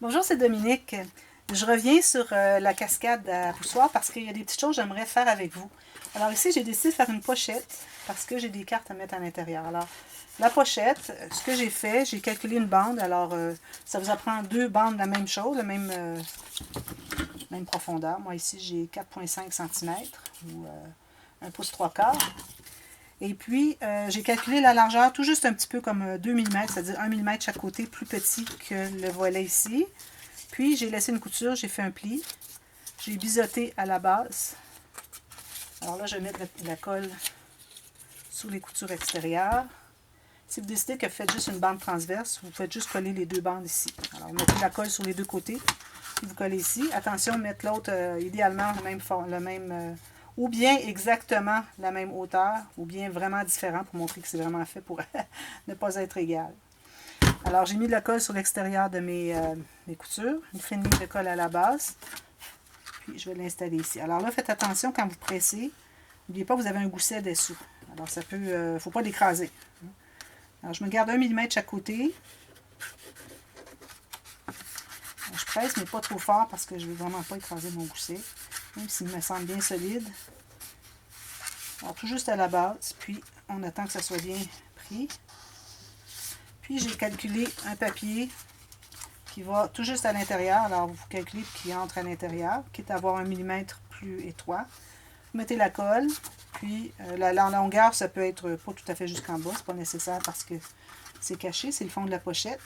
Bonjour, c'est Dominique. Je reviens sur la cascade à poussoir parce qu'il y a des petites choses que j'aimerais faire avec vous. Alors ici, j'ai décidé de faire une pochette parce que j'ai des cartes à mettre à l'intérieur. Alors, la pochette, ce que j'ai fait, j'ai calculé une bande. Alors, ça vous apprend deux bandes de la même chose, la même profondeur. Moi, ici, j'ai 4,5 cm ou 1 pouce 3 quarts. Et puis, j'ai calculé la largeur tout juste un petit peu comme 2 mm, c'est-à-dire 1 mm chaque côté, plus petit que le volet ici. Puis, j'ai laissé une couture, j'ai fait un pli. J'ai biseauté à la base. Alors là, je vais mettre la colle sous les coutures extérieures. Si vous décidez que vous faites juste une bande transverse, vous faites juste coller les deux bandes ici. Alors, vous mettez la colle sur les deux côtés. Puis vous collez ici. Attention, mettre l'autre idéalement ou bien exactement la même hauteur, ou bien vraiment différent pour montrer que c'est vraiment fait pour ne pas être égal. Alors, j'ai mis de la colle sur l'extérieur de mes coutures, une fine ligne de colle à la base, puis je vais l'installer ici. Alors là, faites attention quand vous pressez, n'oubliez pas que vous avez un gousset dessous. Alors, ça peut, il ne faut pas l'écraser. Alors, je me garde 1 mm chaque côté. Alors, je presse, mais pas trop fort parce que je ne veux vraiment pas écraser mon gousset, même s'il me semble bien solide. Alors, tout juste à la base, puis on attend que ça soit bien pris. Puis, j'ai calculé un papier qui va tout juste à l'intérieur. Alors, vous calculez qui entre à l'intérieur, quitte à avoir 1 mm plus étroit. Vous mettez la colle, puis la longueur, ça peut être pas tout à fait jusqu'en bas, c'est pas nécessaire parce que c'est caché, c'est le fond de la pochette.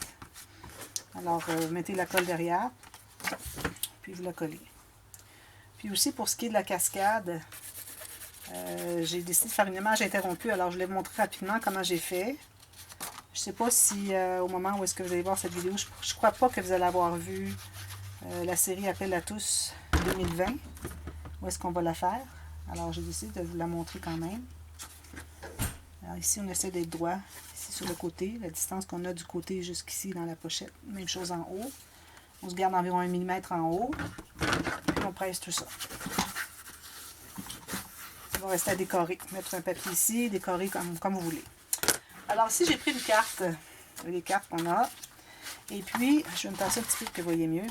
Alors, vous mettez la colle derrière, puis vous la collez. Puis aussi, pour ce qui est de la cascade, j'ai décidé de faire une image interrompue. Alors, je vais vous montrer rapidement comment j'ai fait. Je ne sais pas si au moment où est-ce que vous allez voir cette vidéo, je ne crois pas que vous allez avoir vu la série Appel à tous 2020. Où est-ce qu'on va la faire? Alors, j'ai décidé de vous la montrer quand même. Alors, ici, on essaie d'être droit. Ici, sur le côté, la distance qu'on a du côté jusqu'ici dans la pochette. Même chose en haut. On se garde environ 1 mm en haut. Puis, on presse tout ça. On va rester à décorer. Mettre un papier ici, décorer comme vous voulez. Alors, ici, j'ai pris une carte. Les cartes qu'on a. Et puis, je vais me passer un petit peu pour que vous voyez mieux.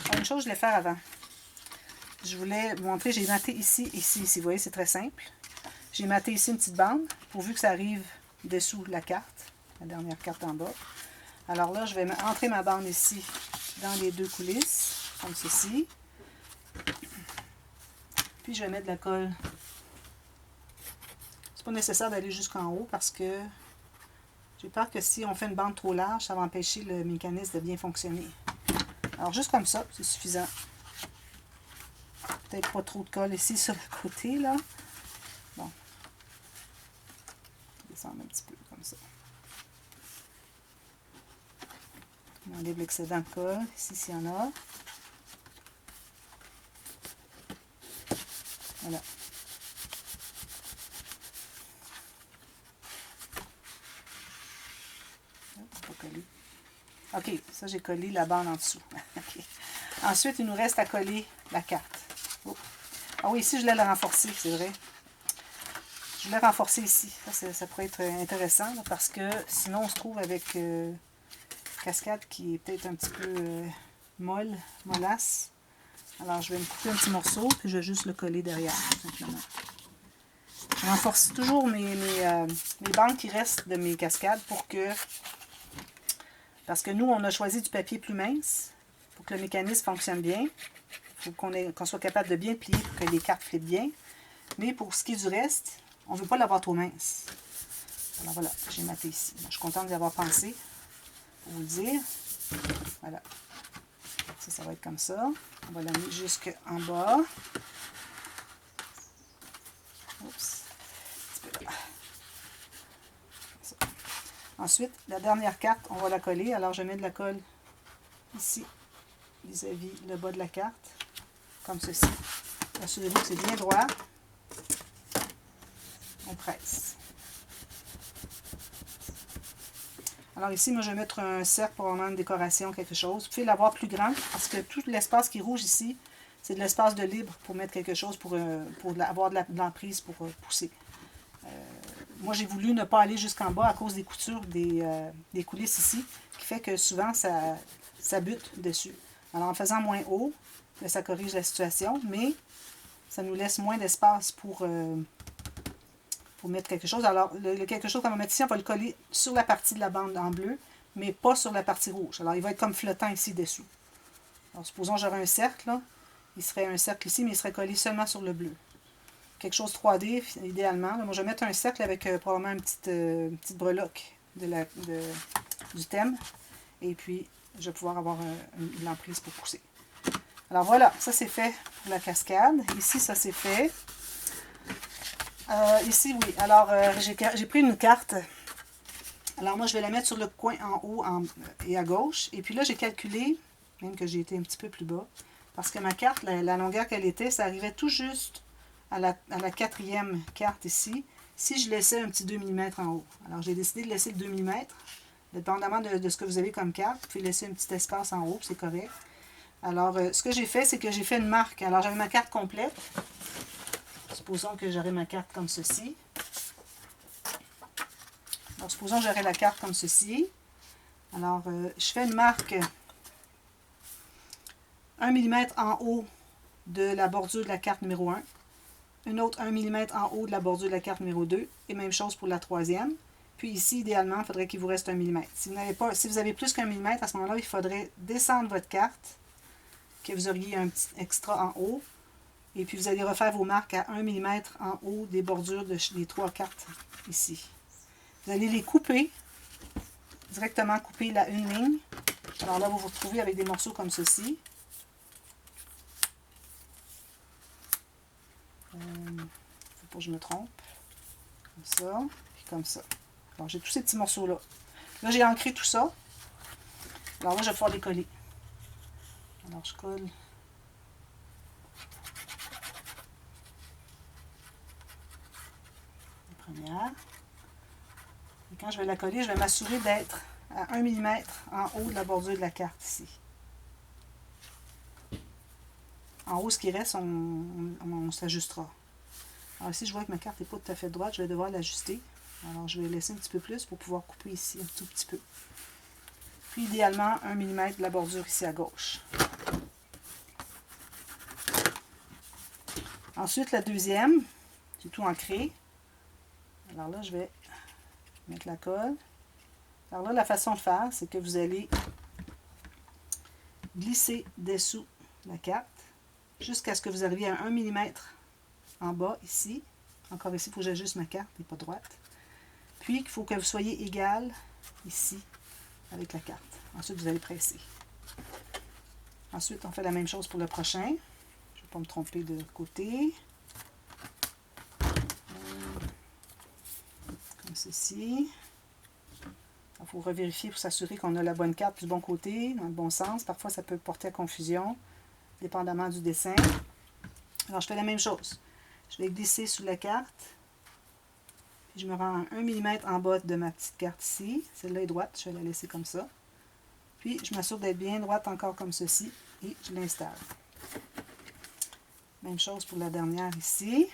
Alors, une chose, je voulais faire avant. Je voulais vous montrer, j'ai maté ici, ici. Vous voyez, c'est très simple. J'ai maté ici une petite bande, pourvu que ça arrive dessous la carte, la dernière carte en bas. Alors là, je vais entrer ma bande ici, dans les deux coulisses, comme ceci. Puis je vais mettre de la colle. C'est pas nécessaire d'aller jusqu'en haut parce que j'ai peur que si on fait une bande trop large, ça va empêcher le mécanisme de bien fonctionner. Alors juste comme ça, c'est suffisant. Peut-être pas trop de colle ici sur le côté, là. Bon. Descendre un petit peu comme ça. On enlève l'excédent de colle, ici s'il y en a. Voilà. OK, ça j'ai collé la bande en dessous. Okay. Ensuite, il nous reste à coller la carte. Oh. Ah oui, ici je voulais la renforcer, c'est vrai. Je voulais renforcer ici. Ça pourrait être intéressant là, parce que sinon on se trouve avec cascade qui est peut-être un petit peu mollasse. Alors je vais me couper un petit morceau puis je vais juste le coller derrière, simplement. Je renforce toujours mes bandes qui restent de mes cascades parce que nous, on a choisi du papier plus mince pour que le mécanisme fonctionne bien. Il faut qu'on soit capable de bien plier pour que les cartes flippent bien. Mais pour ce qui est du reste, on ne veut pas l'avoir trop mince. Alors voilà, j'ai maté ici. Je suis contente d'y avoir pensé, pour vous le dire. Voilà. Ça va être comme ça. On va l'amener jusqu'en bas. Oups. Ensuite, la dernière carte, on va la coller. Alors, je mets de la colle ici, vis-à-vis le bas de la carte, comme ceci. Assurez-vous que c'est bien droit. On presse. Alors ici, moi, je vais mettre un cercle pour vraiment une décoration, quelque chose. Vous pouvez l'avoir plus grand, parce que tout l'espace qui est rouge ici, c'est de l'espace de libre pour mettre quelque chose, pour avoir de l'emprise pour pousser. moi, j'ai voulu ne pas aller jusqu'en bas à cause des coutures des coulisses ici, qui fait que souvent, ça bute dessus. Alors, en faisant moins haut, là, ça corrige la situation, mais ça nous laisse moins d'espace pour mettre quelque chose. Alors, le quelque chose qu'on va mettre ici, on va le coller sur la partie de la bande en bleu, mais pas sur la partie rouge. Alors, il va être comme flottant ici dessous. Alors, supposons que j'aurais un cercle, là. Il serait un cercle ici, mais il serait collé seulement sur le bleu. Quelque chose 3D, idéalement. Là, moi, je vais mettre un cercle avec probablement une petite breloque du thème. Et puis, je vais pouvoir avoir une l'emprise pour pousser. Alors voilà, ça c'est fait pour la cascade. Ici, ça c'est fait. Ici, oui. Alors, j'ai pris une carte. Alors, moi, je vais la mettre sur le coin en haut et à gauche. Et puis là, j'ai calculé, même que j'ai été un petit peu plus bas, parce que ma carte, la longueur qu'elle était, ça arrivait tout juste à la 4e carte ici, si je laissais un petit 2 mm en haut. Alors, j'ai décidé de laisser le 2 mm. Dépendamment de ce que vous avez comme carte, vous pouvez laisser un petit espace en haut, c'est correct. Alors, ce que j'ai fait, c'est que j'ai fait une marque. Alors, j'avais ma carte complète. Supposons que j'aurais ma carte comme ceci. Alors, supposons que j'aurais la carte comme ceci. Alors, je fais une marque 1 mm en haut de la bordure de la carte numéro 1. Une autre 1 mm en haut de la bordure de la carte numéro 2. Et même chose pour la 3e. Puis ici, idéalement, il faudrait qu'il vous reste 1 mm. Si vous avez plus qu'un millimètre, à ce moment-là, il faudrait descendre votre carte, que vous auriez un petit extra en haut. Et puis, vous allez refaire vos marques à 1 mm en haut des bordures des 3 cartes ici. Vous allez les couper, directement couper une ligne. Alors là, vous vous retrouvez avec des morceaux comme ceci. Faut pas que je me trompe. Comme ça, puis comme ça. Alors, j'ai tous ces petits morceaux-là. Là, j'ai ancré tout ça. Alors là, je vais pouvoir les coller. Alors, je colle. La première. Et quand je vais la coller, je vais m'assurer d'être à 1 mm en haut de la bordure de la carte ici. En haut, ce qui reste, on s'ajustera. Alors ici, je vois que ma carte n'est pas tout à fait droite. Je vais devoir l'ajuster. Alors, je vais laisser un petit peu plus pour pouvoir couper ici un tout petit peu. Puis, idéalement, 1 mm de la bordure ici à gauche. Ensuite, la deuxième, j'ai tout ancré. Alors là, je vais mettre la colle. Alors là, la façon de faire, c'est que vous allez glisser dessous la carte jusqu'à ce que vous arriviez à 1 mm en bas, ici. Encore ici, il faut que j'ajuste ma carte, elle n'est pas droite. Puis, il faut que vous soyez égal ici avec la carte. Ensuite, vous allez presser. Ensuite, on fait la même chose pour le prochain. Je ne vais pas me tromper de côté. Comme ceci. Il faut revérifier pour s'assurer qu'on a la bonne carte du bon côté, dans le bon sens. Parfois, ça peut porter à confusion, dépendamment du dessin. Alors, je fais la même chose. Je vais glisser sous la carte. Puis, je me rends à 1 mm en bas de ma petite carte ici. Celle-là est droite, je vais la laisser comme ça. Puis, je m'assure d'être bien droite encore comme ceci. Et je l'installe. Même chose pour la dernière ici.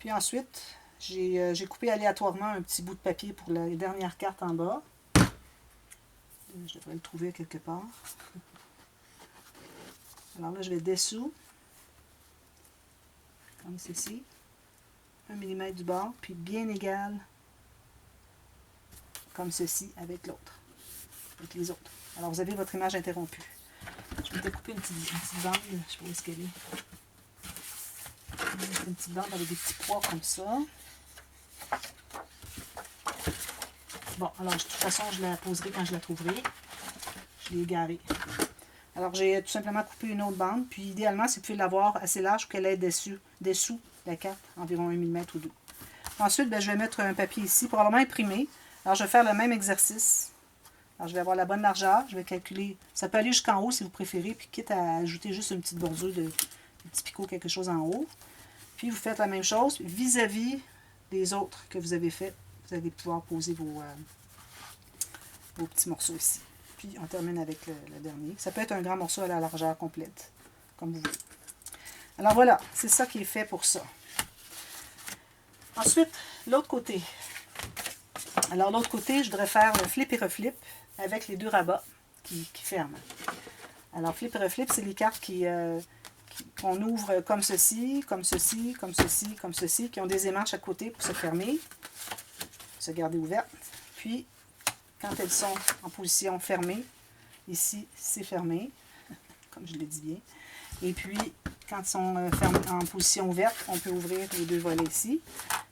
Puis ensuite, j'ai coupé aléatoirement un petit bout de papier pour la dernière carte en bas. Je devrais le trouver quelque part. Alors là, je vais dessous, comme ceci. 1 mm du bord, puis bien égal, comme ceci, avec l'autre, avec les autres. Alors, vous avez votre image interrompue. Je vais découper une petite bande, je sais pas où est-ce qu'elle est. Une petite bande avec des petits pois comme ça. Bon, alors, de toute façon, je la poserai quand je la trouverai. Je l'ai égarée. Alors, j'ai tout simplement coupé une autre bande. Puis, idéalement, si vous pouvez l'avoir assez large pour qu'elle ait dessous la carte, environ 1 mm ou 2. Ensuite, ben, je vais mettre un papier ici, probablement imprimé. Alors, je vais faire le même exercice. Alors, je vais avoir la bonne largeur. Je vais calculer. Ça peut aller jusqu'en haut si vous préférez. Puis, quitte à ajouter juste une petite bordure de petit picot, quelque chose en haut. Puis, vous faites la même chose vis-à-vis des autres que vous avez fait. Vous allez pouvoir poser vos petits morceaux ici. Puis, on termine avec le dernier. Ça peut être un grand morceau à la largeur complète, comme vous voulez. Alors, voilà. C'est ça qui est fait pour ça. Ensuite, l'autre côté. Alors, l'autre côté, je voudrais faire le flip et reflip avec les deux rabats qui ferment. Alors, flip et reflip, c'est les cartes qu'on ouvre comme ceci, comme ceci, comme ceci, comme ceci, qui ont des aimants à chaque côté pour se fermer, se garder ouvertes. Puis, quand elles sont en position fermée, ici, c'est fermé, comme je l'ai dit bien. Et puis, quand elles sont en position ouverte, on peut ouvrir les deux volets ici.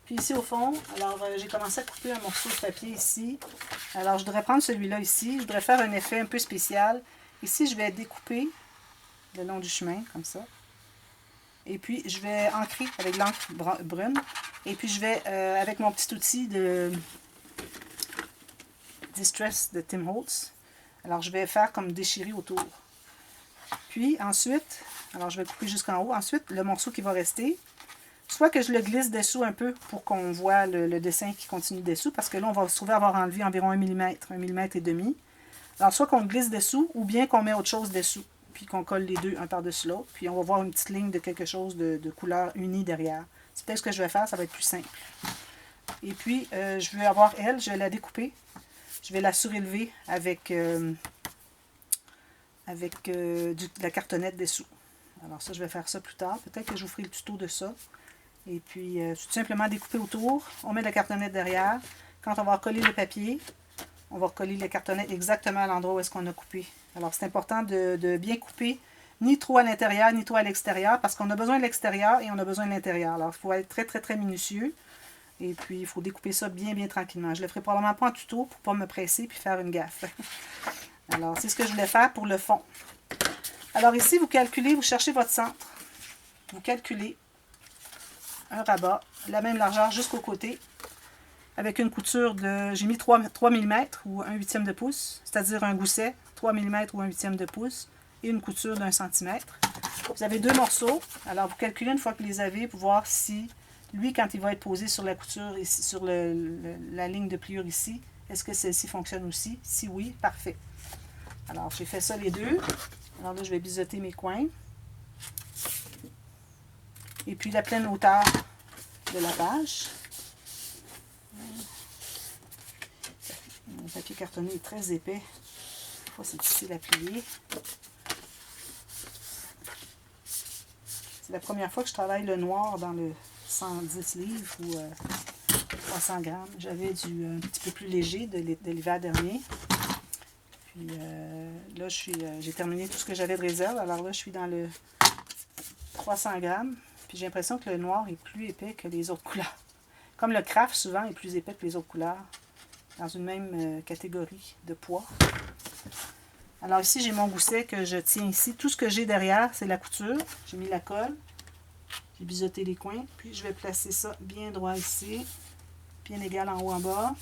Puis ici, au fond, alors j'ai commencé à couper un morceau de papier ici. Alors, je voudrais prendre celui-là ici. Je voudrais faire un effet un peu spécial. Ici, je vais découper le long du chemin, comme ça. Et puis, je vais ancrer avec l'encre brune. Et puis, je vais, avec mon petit outil de Distress de Tim Holtz, alors je vais faire comme déchirer autour. Puis, ensuite, alors je vais couper jusqu'en haut. Ensuite, le morceau qui va rester, soit que je le glisse dessous un peu pour qu'on voit le dessin qui continue dessous, parce que là, on va se trouver à avoir enlevé environ 1 mm, 1 mm et demi. Alors, soit qu'on le glisse dessous, ou bien qu'on met autre chose dessous, puis qu'on colle les deux un par-dessus l'autre, puis on va voir une petite ligne de quelque chose de couleur unie derrière. C'est peut-être ce que je vais faire, ça va être plus simple. Et puis, je vais avoir elle, je vais la découper. Je vais la surélever avec, de la cartonnette dessous. Alors ça, je vais faire ça plus tard. Peut-être que je vous ferai le tuto de ça. Et puis, tout simplement découper autour. On met la cartonnette derrière. Quand on va recoller le papier, on va recoller la cartonnette exactement à l'endroit où est-ce qu'on a coupé. Alors, c'est important de bien couper, ni trop à l'intérieur, ni trop à l'extérieur, parce qu'on a besoin de l'extérieur et on a besoin de l'intérieur. Alors, il faut être très, très, très minutieux. Et puis, il faut découper ça bien, bien tranquillement. Je ne le ferai probablement pas en tuto pour ne pas me presser et faire une gaffe. Alors, c'est ce que je voulais faire pour le fond. Alors ici, vous calculez, vous cherchez votre centre. Vous calculez un rabat, la même largeur jusqu'au côté, avec une couture de... J'ai mis 3 mm ou 1/8 de pouce, c'est-à-dire un gousset, 3 mm ou 1/8 de pouce, et une couture d'1 cm. Vous avez deux morceaux. Alors, vous calculez une fois que vous les avez pour voir si, lui, quand il va être posé sur la couture, ici, sur la ligne de pliure ici, est-ce que celle-ci fonctionne aussi? Si oui, parfait. Alors, j'ai fait ça les deux. Alors là, je vais biseauter mes coins. Et puis, la pleine hauteur de la page. Le papier cartonné est très épais. Des fois, c'est difficile à plier. C'est la première fois que je travaille le noir dans le 110 livres ou 300 grammes. J'avais un petit peu plus léger de l'hiver dernier. Puis là, j'ai terminé tout ce que j'avais de réserve. Alors là, je suis dans le 300 grammes. Puis j'ai l'impression que le noir est plus épais que les autres couleurs. Comme le craft, souvent, est plus épais que les autres couleurs. Dans une même catégorie de poids. Alors ici, j'ai mon gousset que je tiens ici. Tout ce que j'ai derrière, c'est la couture. J'ai mis la colle. J'ai biseauté les coins. Puis je vais placer ça bien droit ici. Bien égal en haut en bas.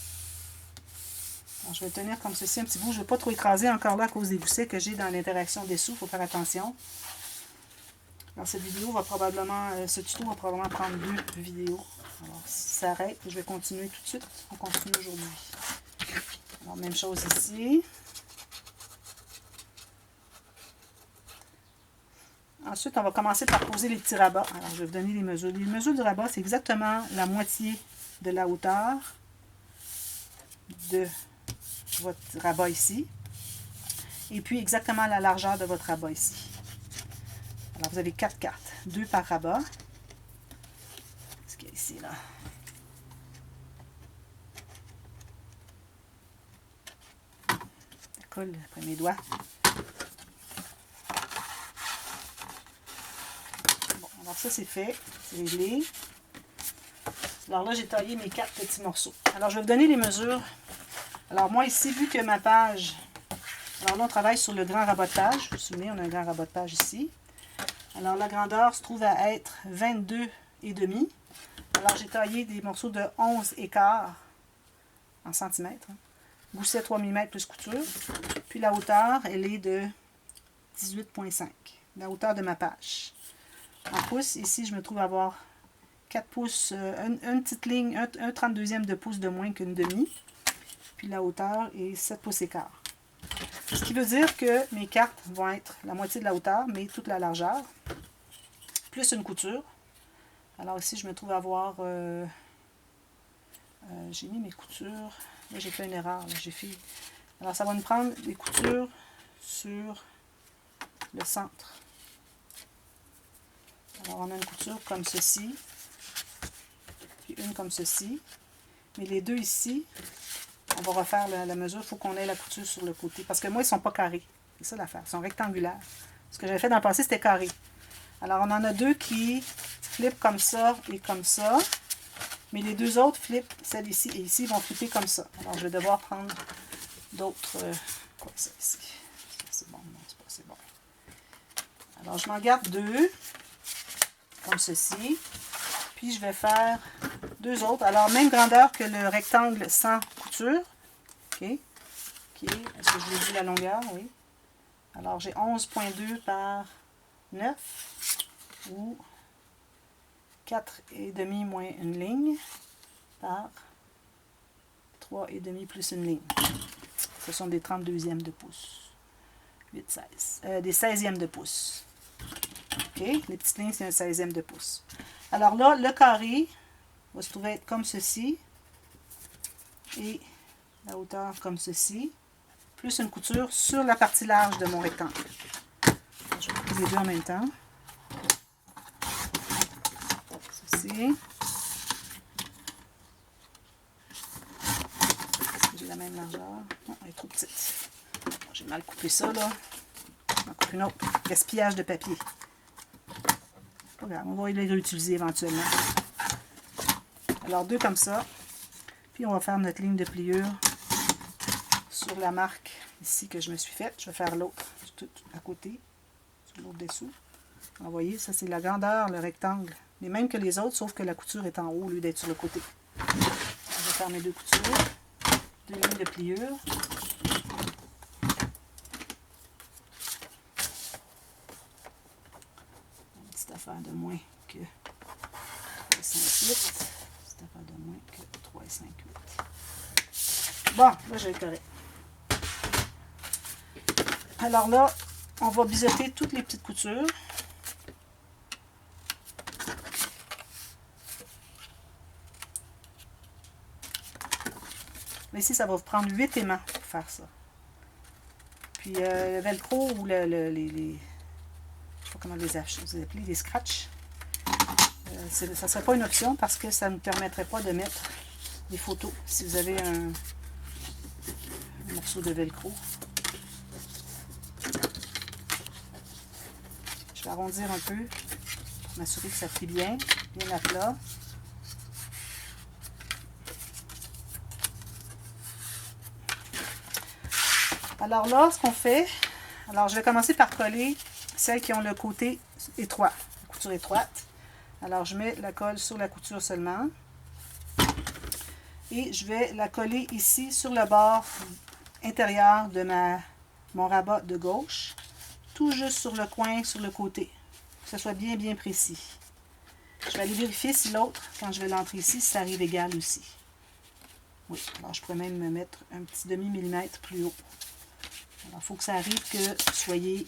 Alors, je vais tenir comme ceci un petit bout. Je ne vais pas trop écraser encore là à cause des goussets que j'ai dans l'interaction dessous. Il faut faire attention. Alors cette vidéo va probablement, ce tuto va probablement prendre 2 vidéos. Alors si ça arrête, je vais continuer tout de suite. On continue aujourd'hui. Alors même chose ici. Ensuite, on va commencer par poser les petits rabats. Alors je vais vous donner les mesures. Les mesures du rabat, c'est exactement la moitié de la hauteur de votre rabat ici. Et puis exactement la largeur de votre rabat ici. Alors vous avez 4 cartes, 2 par rabat. Ce qu'il y a ici là. La colle après mes doigts. Bon, alors ça c'est fait, c'est réglé. Alors là j'ai taillé mes 4 petits morceaux. Alors je vais vous donner les mesures. Alors moi ici, vu que ma page, alors là on travaille sur le grand rabat de page. Vous vous souvenez, on a un grand rabat de page ici. Alors la grandeur se trouve à être 22,5. Alors j'ai taillé des morceaux de 11,15 en centimètres. Gousset 3 mm plus couture. Puis la hauteur, elle est de 18,5. La hauteur de ma page. En pouces, ici je me trouve à avoir 4 pouces, une petite ligne, un 32e de pouce de moins qu'une demi. Puis la hauteur est 7 pouces et quart. Ce qui veut dire que mes cartes vont être la moitié de la hauteur, mais toute la largeur, plus une couture. Alors ici, je me trouve à avoir J'ai mis mes coutures. Là, j'ai fait une erreur. J'ai fait... Alors, ça va nous prendre des coutures sur le centre. Alors, on a une couture comme ceci, puis une comme ceci. Mais les deux ici, on va refaire la mesure. Il faut qu'on ait la couture sur le côté. Parce que moi, ils ne sont pas carrés. C'est ça l'affaire. Ils sont rectangulaires. Ce que j'avais fait dans le passé, c'était carré. Alors, on en a deux qui flippent comme ça et comme ça. Mais les deux autres flippent, celle ici et ici, vont flipper comme ça. Alors, je vais devoir prendre d'autres... quoi ça ici? C'est bon, non, c'est pas assez bon. Alors, je m'en garde deux, comme ceci. Puis, je vais faire deux autres. Alors, même grandeur que le rectangle sans couture. OK. Est-ce que je l'ai dit la longueur? Oui. Alors, j'ai 11,2 par 9. Ou 4,5 moins une ligne par 3,5 plus une ligne. Ce sont des 32e de pouce. 8, 16. Des 16e de pouce. OK? Les petites lignes, c'est un 16e de pouce. Alors là, le carré va se trouver être comme ceci. Et la hauteur comme ceci. Plus une couture sur la partie large de mon rectangle. Je vais faire les deux en même temps. Ceci. Est-ce que j'ai la même largeur? Non, elle est trop petite. J'ai mal coupé ça, là. On va couper une autre. Gaspillage de papier. Pas grave, on va les réutiliser éventuellement. Alors, deux comme ça. Puis, on va faire notre ligne de pliure sur la marque ici que je me suis faite. Je vais faire l'autre tout à côté, sur l'autre dessous. Vous voyez, ça, c'est la grandeur, le rectangle. Les mêmes que les autres, sauf que la couture est en haut au lieu d'être sur le côté. Je vais faire mes deux coutures. Deux lignes de pliure. Une petite affaire de moins que 3,5,8. Petite affaire de moins que 3,5,8. Bon, là, j'ai le correct. Alors là, on va biseauter toutes les petites coutures. Mais ici, ça va vous prendre 8 aimants pour faire ça. Puis le velcro ou les je ne sais pas comment les appeler, les scratchs, ça ne serait pas une option parce que ça ne nous permettrait pas de mettre des photos si vous avez un morceau de velcro. Je vais arrondir un peu pour m'assurer que ça plie bien à plat. Alors là, ce qu'on fait, alors je vais commencer par coller celles qui ont le côté étroit, la couture étroite. Alors je mets la colle sur la couture seulement. Et je vais la coller ici sur le bord intérieur de mon rabat de gauche. Tout juste sur le coin, sur le côté. Que ce soit bien, bien précis. Je vais aller vérifier si l'autre, quand je vais l'entrer ici, si ça arrive égal aussi. Oui, alors je pourrais même me mettre un petit demi-millimètre plus haut. Alors, il faut que ça arrive que vous soyez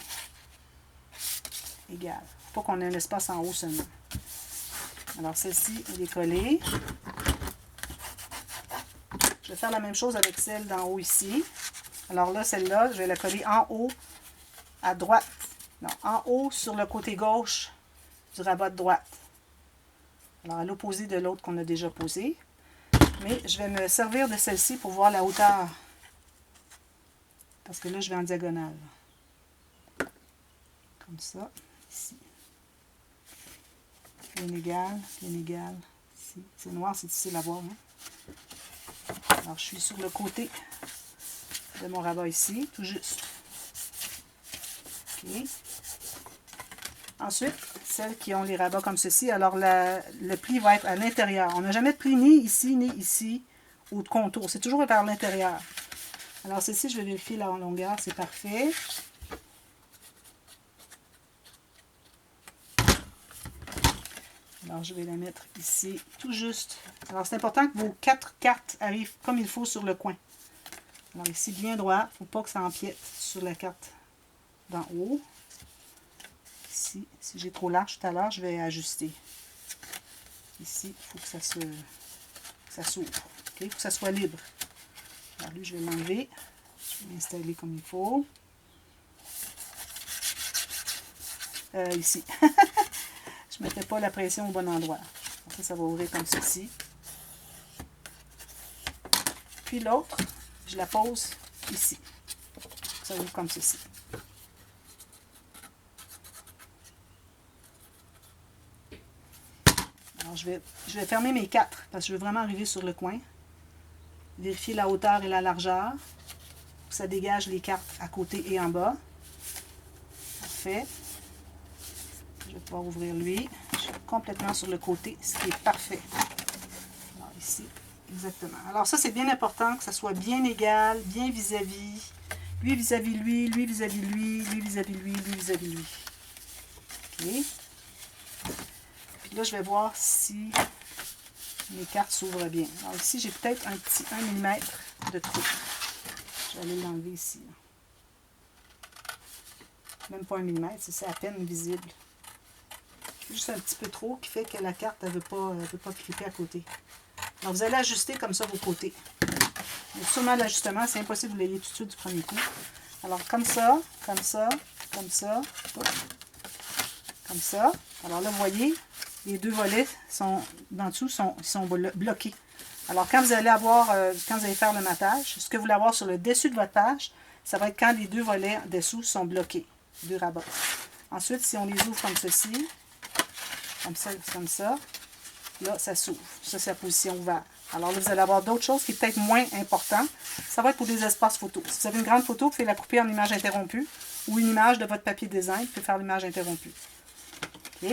égal. Il ne faut pas qu'on ait un espace en haut seulement. Alors, celle-ci, elle est collée. Je vais faire la même chose avec celle d'en haut ici. Alors là, celle-là, je vais la coller en haut, à droite. Non, en haut sur le côté gauche du rabat de droite. Alors, à l'opposé de l'autre qu'on a déjà posé. Mais je vais me servir de celle-ci pour voir la hauteur. Parce que là, je vais en diagonale. Comme ça, ici. Bien égal, ici. C'est noir, c'est difficile à voir. Hein? Alors, je suis sur le côté de mon rabat ici, tout juste. OK. Ensuite, celles qui ont les rabats comme ceci, alors le pli va être à l'intérieur. On n'a jamais de pli ni ici, ou de contour. C'est toujours vers l'intérieur. Alors, ceci, je vais vérifier la longueur, c'est parfait. Alors, je vais la mettre ici, tout juste. Alors, c'est important que vos 4 cartes arrivent comme il faut sur le coin. Alors, ici, bien droit. Il ne faut pas que ça empiète sur la carte d'en haut. Ici, si j'ai trop large tout à l'heure, je vais ajuster. Ici, il faut que ça s'ouvre. Il faut que ça soit libre. Alors lui, je vais l'enlever. Je vais l'installer comme il faut. Ici. Je ne mettais pas la pression au bon endroit. Après, ça va ouvrir comme ceci. Puis l'autre, je la pose ici. Ça ouvre comme ceci. Alors, je vais fermer mes 4 parce que je veux vraiment arriver sur le coin. Vérifier la hauteur et la largeur. Ça dégage les cartes à côté et en bas. Parfait. Je vais pouvoir ouvrir lui. Je suis complètement sur le côté, ce qui est parfait. Alors ici, exactement. Alors ça, c'est bien important que ça soit bien égal, bien vis-à-vis. Lui vis-à-vis lui, lui vis-à-vis lui, lui vis-à-vis lui, lui vis-à-vis lui. OK. Puis là, je vais voir si mes cartes s'ouvrent bien. Alors ici, j'ai peut-être un petit 1 mm de trou. Je vais aller l'enlever ici. Même pas 1 mm, c'est à peine visible. Juste un petit peu trop qui fait que la carte ne veut pas crêper à côté. Donc vous allez ajuster comme ça vos côtés. Il y a sûrement l'ajustement, c'est impossible que vous l'ayez tout de suite du premier coup. Alors comme ça, comme ça, comme ça, comme ça. Alors là, vous voyez, les deux volets sont d'en dessous sont bloqués. Alors quand vous allez quand vous allez faire le matage, ce que vous voulez avoir sur le dessus de votre page, ça va être quand les deux volets dessous sont bloqués, deux rabats. Ensuite, si on les ouvre comme ceci, comme ça, là, ça s'ouvre. Ça, c'est la position ouverte. Alors là, vous allez avoir d'autres choses qui sont peut-être moins importantes. Ça va être pour des espaces photos. Si vous avez une grande photo, vous pouvez la couper en image interrompue ou une image de votre papier design, vous pouvez faire l'image interrompue. OK?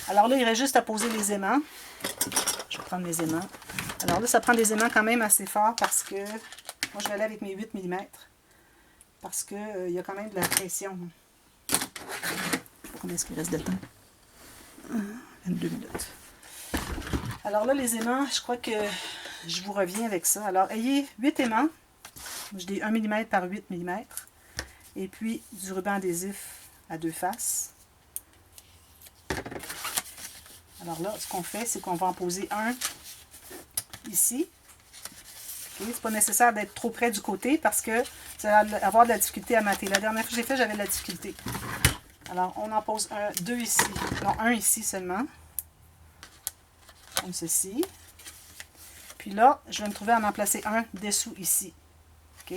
Alors là, il reste juste à poser les aimants. Je vais prendre mes aimants. Alors là, ça prend des aimants quand même assez forts parce que moi, je vais aller avec mes 8 mm parce qu'il y a quand même de la pression. Combien est-ce qu'il reste de temps? 22 minutes. Alors là, les aimants, je crois que je vous reviens avec ça. Alors, ayez 8 aimants. J'ai 1 mm par 8 mm. Et puis, du ruban adhésif à deux faces. Alors là, ce qu'on fait, c'est qu'on va en poser un ici. Okay? C'est pas nécessaire d'être trop près du côté parce que vous allez avoir de la difficulté à mater. La dernière fois que j'ai fait, j'avais de la difficulté. Alors, on en pose deux ici. Non, un ici seulement. Comme ceci. Puis là, je vais me trouver à en placer un dessous ici. OK?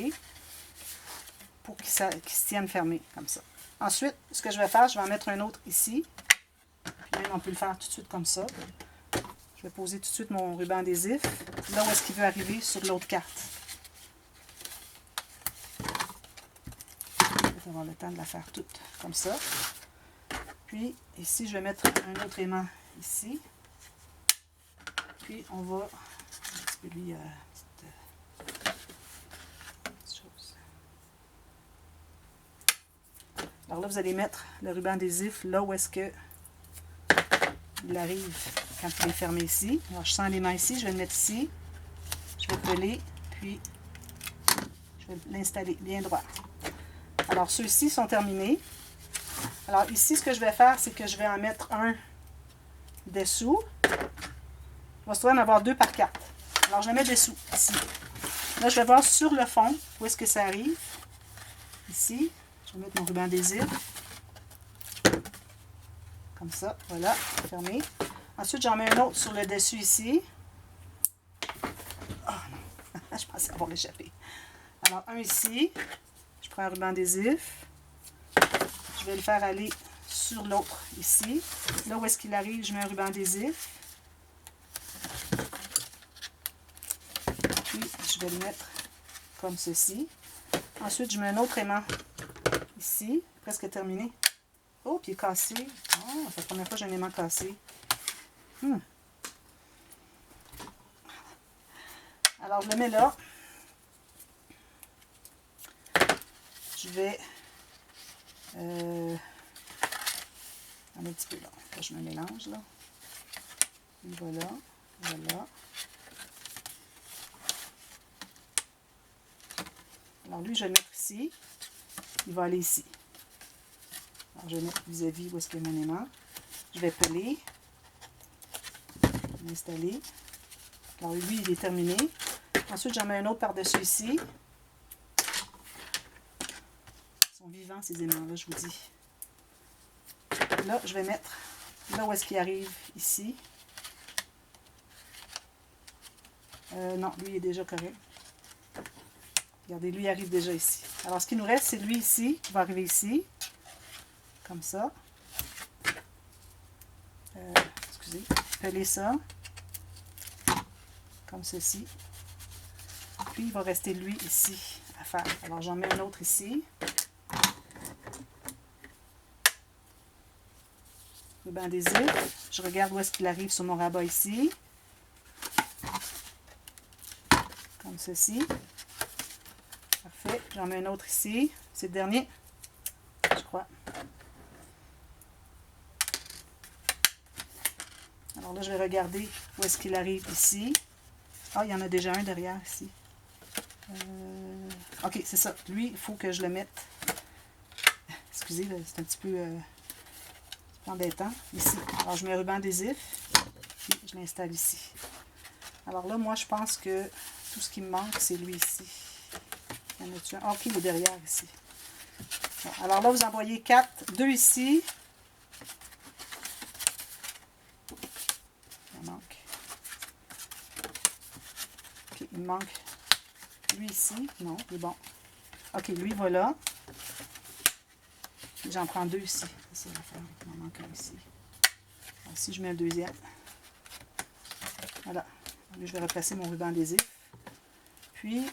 Pour qu'il se tienne fermé, comme ça. Ensuite, ce que je vais faire, je vais en mettre un autre ici. Puis même, on peut le faire tout de suite comme ça. Je vais poser tout de suite mon ruban adhésif. Là où est-ce qu'il veut arriver sur l'autre carte. Je vais avoir le temps de la faire toute comme ça. Puis, ici, je vais mettre un autre aimant ici. Puis, on va... Un petit peu lui, petite chose. Alors là, vous allez mettre le ruban adhésif là où est-ce que il arrive quand il est fermé ici. Alors, je sens les mains ici, je vais le mettre ici. Je vais coller, puis je vais l'installer bien droit. Alors, ceux-ci sont terminés. Alors, ici, ce que je vais faire, c'est que je vais en mettre un dessous. Il va se trouver en avoir deux par carte. Alors, je le mets dessous, ici. Là, je vais voir sur le fond où est-ce que ça arrive. Ici, je vais mettre mon ruban adhésif. Comme ça, voilà, fermé. Ensuite, j'en mets un autre sur le dessus ici. Oh non, je pensais avoir échappé. Alors, un ici. Je prends un ruban adhésif. Je vais le faire aller sur l'autre ici. Là où est-ce qu'il arrive, je mets un ruban adhésif. Puis, je vais le mettre comme ceci. Ensuite, je mets un autre aimant ici, presque terminé. Oh, puis il est cassé. Oh, c'est la première fois que j'ai un aimant cassé. Alors, je le mets là. Je vais un petit peu là. Là, je me mélange là. Et voilà. Voilà. Alors, lui, je vais le mettre ici. Il va aller ici. Alors, je vais mettre vis-à-vis où est-ce qu'il y a mon aimant. Je vais peler. L'installer. Alors lui, il est terminé. Ensuite, j'en mets un autre par-dessus ici. Ils sont vivants, ces aimants-là, je vous dis. Là, je vais mettre là où est-ce qu'il arrive, ici. Non, lui, il est déjà correct. Regardez, lui, il arrive déjà ici. Alors, ce qui nous reste, c'est lui ici, qui va arriver ici. Comme ça. Excusez. Peler ça. Comme ceci. Puis, il va rester lui ici à faire. Alors, j'en mets un autre ici. Ruban adhésif. Je regarde où est-ce qu'il arrive sur mon rabat ici. Comme ceci. Parfait. J'en mets un autre ici. C'est le dernier, je crois. Alors là, je vais regarder où est-ce qu'il arrive ici. Ah, il y en a déjà un derrière ici. Ok, c'est ça. Lui, il faut que je le mette. Excusez, c'est un petit peu embêtant. Ici. Alors, je mets un ruban adhésif. Puis, je l'installe ici. Alors là, moi, je pense que tout ce qui me manque, c'est lui ici. Il y en a-tu un? Ok, il est derrière ici. Bon, alors là, vous en voyez 4. 2 ici. Il manque. Ok, il manque lui ici. Non, il est bon. Ok, lui, voilà. J'en prends 2 ici. C'est ça l'affaire. Il m'en manque un ici. Alors, ici, je mets un deuxième. Voilà. Là, je vais replacer mon ruban adhésif. Puis,